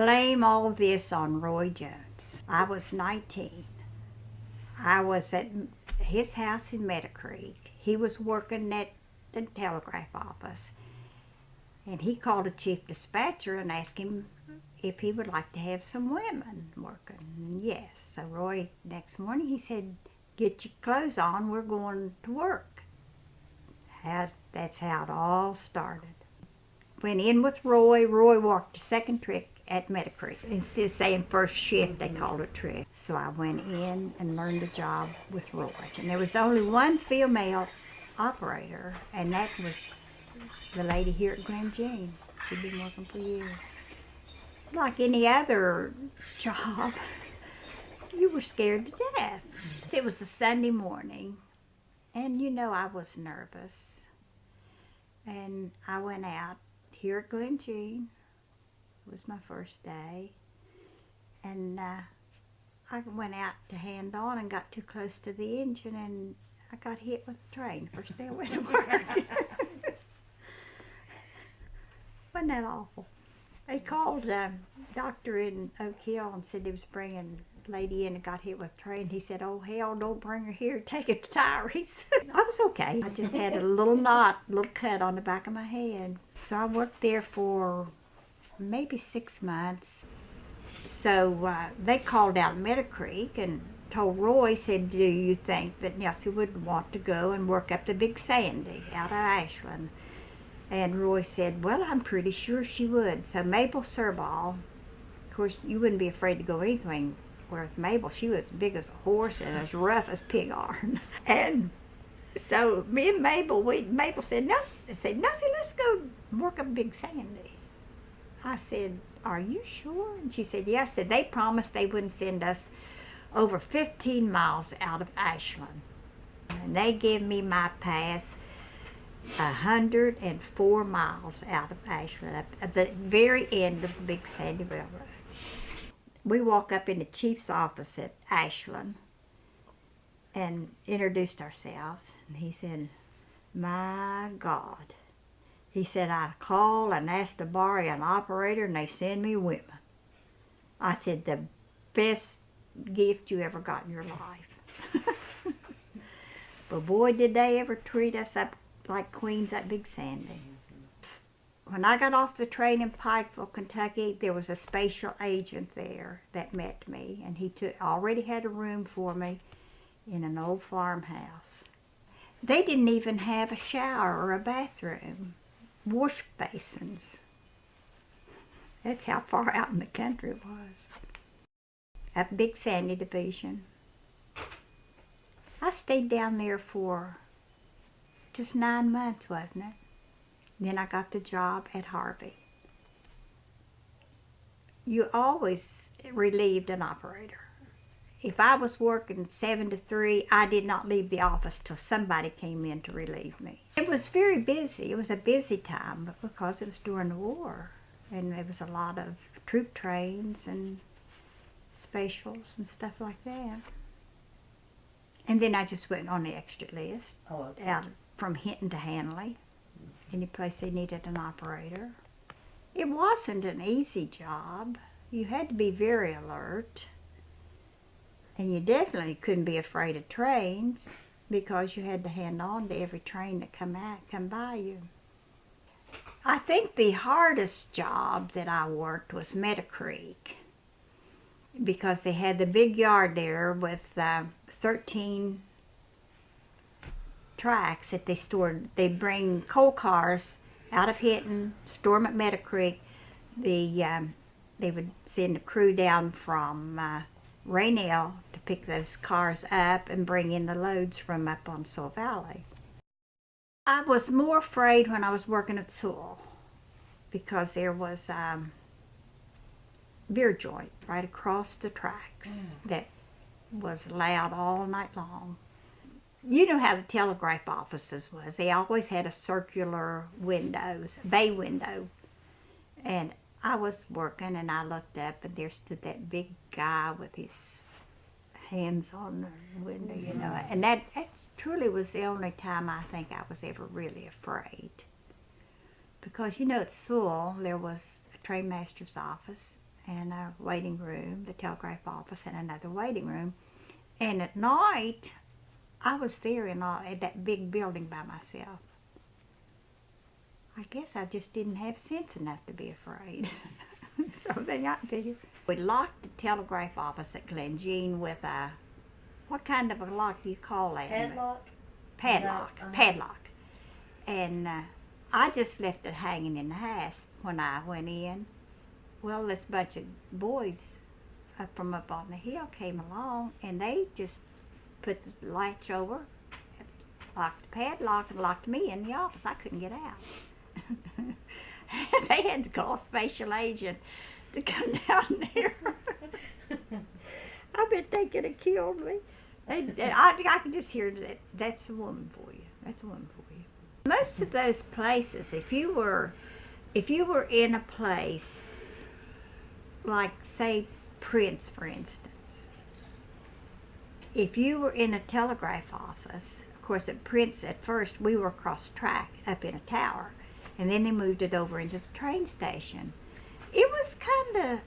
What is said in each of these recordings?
blame all this on Roy Jones. I was 19. I was at his house in Meadow Creek. He was working at the telegraph office. And he called the chief dispatcher and asked him if he would like to have some women working. And yes. So Roy, next morning, he said, "Get your clothes on, we're going to work." That's how it all started. Went in with Roy. Roy worked the second trick at Meadow Creek. Instead of saying first shift, they called it trick. So I went in and learned the job with Roy. And there was only one female operator, and that was the lady here at Glen Jean. She'd been working for years. Like any other job, you were scared to death. It was the Sunday morning, and you know I was nervous. And I went out here at Glen Jean. It was my first day. And I went out to hand on and got too close to the engine, and I got hit with a train first day I went to work. Wasn't that awful? They called a doctor in Oak Hill and said he was bringing a lady in and got hit with a train. He said, "Oh hell, don't bring her here, take her to Tyrese." I was okay. I just had a little little cut on the back of my head. So I worked there for maybe 6 months. So they called out Meadow Creek and told Roy, said, "Do you think that Nelsie would want to go and work up the Big Sandy out of Ashland?" And Roy said, "Well, I'm pretty sure she would." So Mabel Serball, of course, you wouldn't be afraid to go anything with Mabel. She was as big as a horse and as rough as pig iron. And so me and Mabel said, Nelsie, let's go work up Big Sandy. I said, "Are you sure?" And she said, "Yes." Said they promised they wouldn't send us over 15 miles out of Ashland. And they gave me my pass 104 miles out of Ashland, at the very end of the Big Sandy Railroad. We walk up in the chief's office at Ashland and introduced ourselves. And he said, "My God." He said, "I called and asked to borrow an operator and they send me women." I said, "The best gift you ever got in your life." But boy, did they ever treat us up like queens at Big Sandy. When I got off the train in Pikeville, Kentucky, there was a special agent there that met me, and he already had a room for me in an old farmhouse. They didn't even have a shower or a bathroom, wash basins. That's how far out in the country it was. At Big Sandy Division. I stayed down there for just 9 months, wasn't it? Then I got the job at Harvey. You always relieved an operator. If I was working 7 to 3, I did not leave the office till somebody came in to relieve me. It was very busy. It was a busy time because it was during the war. And there was a lot of troop trains and specials and stuff like that. And then I just went on the extra list, out from Hinton to Hanley, any place they needed an operator. It wasn't an easy job. You had to be very alert. And you definitely couldn't be afraid of trains because you had to hand on to every train that come by you. I think the hardest job that I worked was Meadow Creek, because they had the big yard there with 13 tracks that they stored. They bring coal cars out of Hinton, store them at Meadow Creek. They would send a crew down from Raynell to pick those cars up and bring in the loads from up on Sewell Valley. I was more afraid when I was working at Sewell because there was beer joint right across the tracks that was loud all night long. You know how the telegraph offices was. They always had a circular windows, bay window. And I was working and I looked up and there stood that big guy with his hands on the window, you know. And that truly was the only time I think I was ever really afraid. Because, you know, at Sewell there was a trainmaster's office and a waiting room, the telegraph office, and another waiting room. And at night, I was there in that big building by myself. I guess I just didn't have sense enough to be afraid. So they got bigger. We locked the telegraph office at Glenjean with a, what kind of a lock do you call that? Padlock? Padlock. No, Padlock. And I just left it hanging in the house when I went in. Well, this bunch of boys from up on the hill came along, and they just put the latch over, locked the padlock, and locked me in the office. I couldn't get out. They had to call a special agent to come down there. I bet they could have killed me. I can just hear that. That's a woman for you. That's a woman for you. Most of those places, if you were in a place like, say, Prince, for instance, if you were in a telegraph office, of course at Prince at first we were across the track up in a tower, and then they moved it over into the train station. It was kind of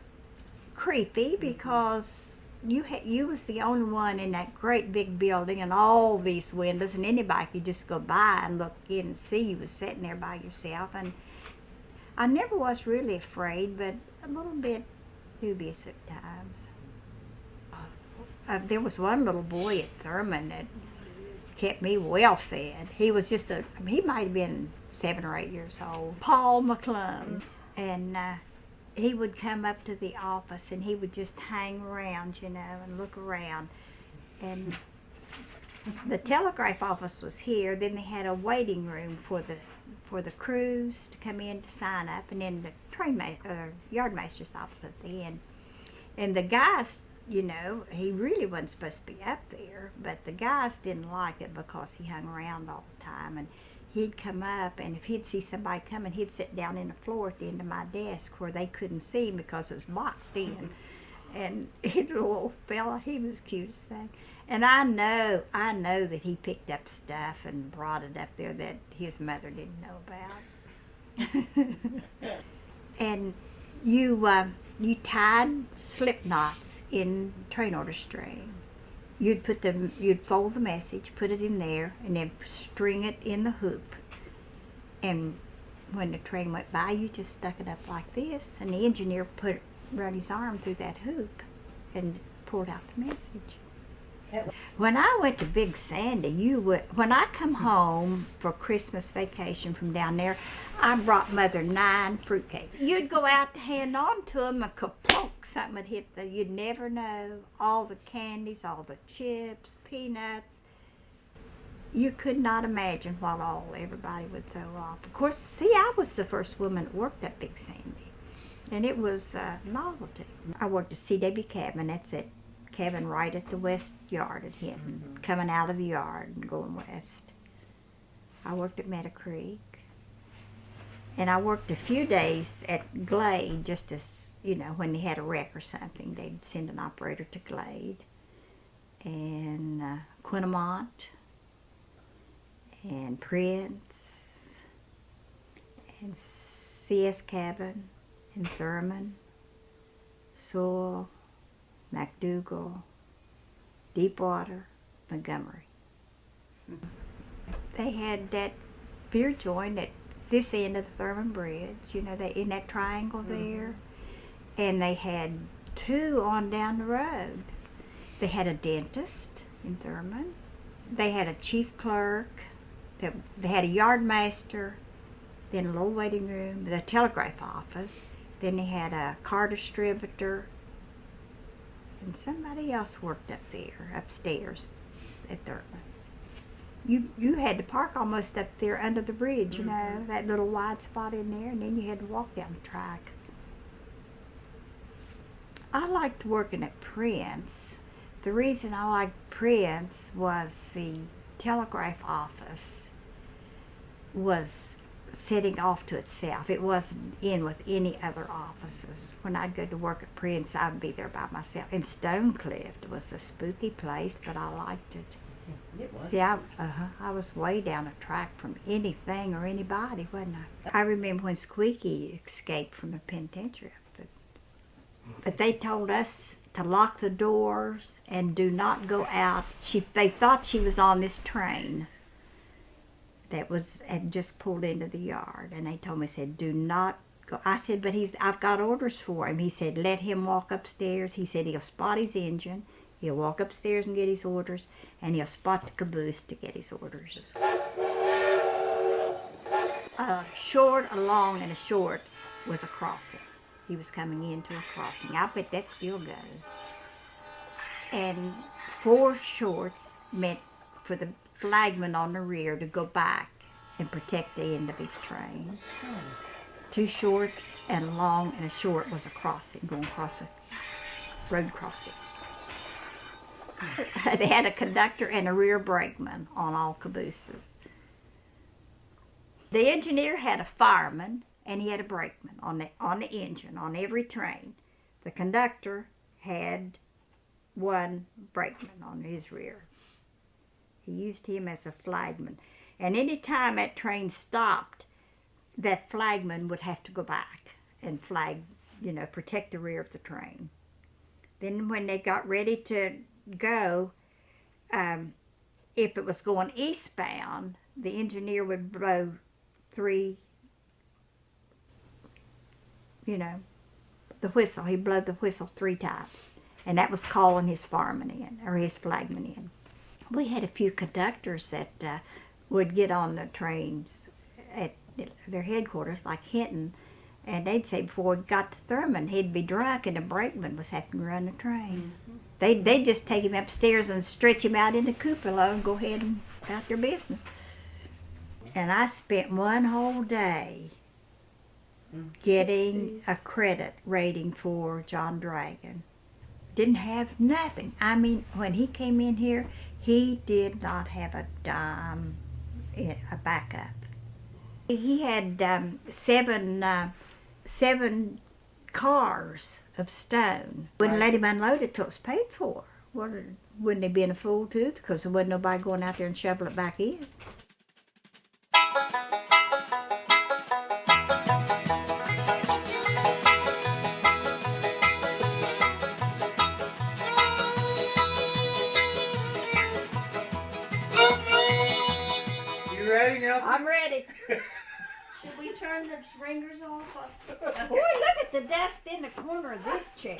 creepy because you was the only one in that great big building and all these windows, and anybody could just go by and look in and see you was sitting there by yourself. And I never was really afraid, but a little bit dubious at times. There was one little boy at Thurman that kept me well fed. He was just he might have been 7 or 8 years old. Paul McClung. And he would come up to the office and he would just hang around, you know, and look around. And the telegraph office was here. Then they had a waiting room for the crews to come in to sign up, and then the yardmaster's office at the end. And the guys, you know, he really wasn't supposed to be up there, but the guys didn't like it because he hung around all the time. And he'd come up, and if he'd see somebody coming, he'd sit down in the floor at the end of my desk where they couldn't see him because it was boxed in. And the little fella, he was the cutest thing. And I know that he picked up stuff and brought it up there that his mother didn't know about. And you tied slip knots in train order string. You'd fold the message, put it in there, and then string it in the hoop. And when the train went by, you just stuck it up like this, and the engineer run his arm through that hoop and pulled out the message. When I went to Big Sandy, when I come home for Christmas vacation from down there, I brought Mother 9 fruitcakes. You'd go out to hand on to them, and kaplunk, something would hit you'd never know. All the candies, all the chips, peanuts. You could not imagine what everybody would throw off. Of course, see, I was the first woman that worked at Big Sandy, and it was a novelty. I worked at C.W. Cabin. That's it. Cabin right at the west yard at Hinton, coming out of the yard and going west. I worked at Meadow Creek. And I worked a few days at Glade, just as, you know, when they had a wreck or something, they'd send an operator to Glade. And Quinnamont, and Prince, and C.S. Cabin, and Thurman, Sewell, MacDougall, Deepwater, Montgomery. They had that beer joint at this end of the Thurman Bridge, you know, in that triangle there. And they had 2 on down the road. They had a dentist in Thurman. They had a chief clerk. They had a yardmaster, then a little waiting room, the telegraph office. Then they had a car distributor. And somebody else worked up there, upstairs at Thurman. You had to park almost up there under the bridge, you know, that little wide spot in there, and then you had to walk down the track. I liked working at Prince. The reason I liked Prince was the telegraph office was sitting off to itself. It wasn't in with any other offices. When I'd go to work at Prince, I'd be there by myself. And Stonecliff was a spooky place, but I liked it. It was. See, I was way down a track from anything or anybody, wasn't I? I remember when Squeaky escaped from the penitentiary. But But they told us to lock the doors and do not go out. They thought she was on this train that had just pulled into the yard, and they told me, said, do not go. I said, but I've got orders for him. He said, let him walk upstairs. He said he'll spot his engine, he'll walk upstairs and get his orders, and he'll spot the caboose to get his orders. A short, a long, and a short was a crossing. He was coming into a crossing. I bet that still goes. And 4 shorts meant for the flagman on the rear to go back and protect the end of his train. 2 shorts and a long and a short was a crossing, going across a road crossing. They had a conductor and a rear brakeman on all cabooses. The engineer had a fireman and he had a brakeman on the engine on every train. The conductor had 1 brakeman on his rear. He used him as a flagman. And any time that train stopped, that flagman would have to go back and flag, protect the rear of the train. Then when they got ready to go, if it was going eastbound, the engineer would blow 3, the whistle. He'd blow the whistle 3 times. And that was calling his fireman in, or his flagman in. We had a few conductors that would get on the trains at their headquarters, like Hinton, and they'd say before we got to Thurman, he'd be drunk and the brakeman was having to run the train. Mm-hmm. They'd just take him upstairs and stretch him out in the cupola and go ahead and about their business. And I spent one whole day getting a credit rating for John Dragon. Didn't have nothing. I mean, when he came in here, he did not have a dime in a backup. He had 7 cars of stone. Wouldn't let him unload it till it was paid for. Wouldn't he been a fool too? Because there wasn't nobody going out there and shovel it back in. Ready, Nelsie? I'm ready. Should we turn the ringers off? Boy, look at the dust in the corner of this chair.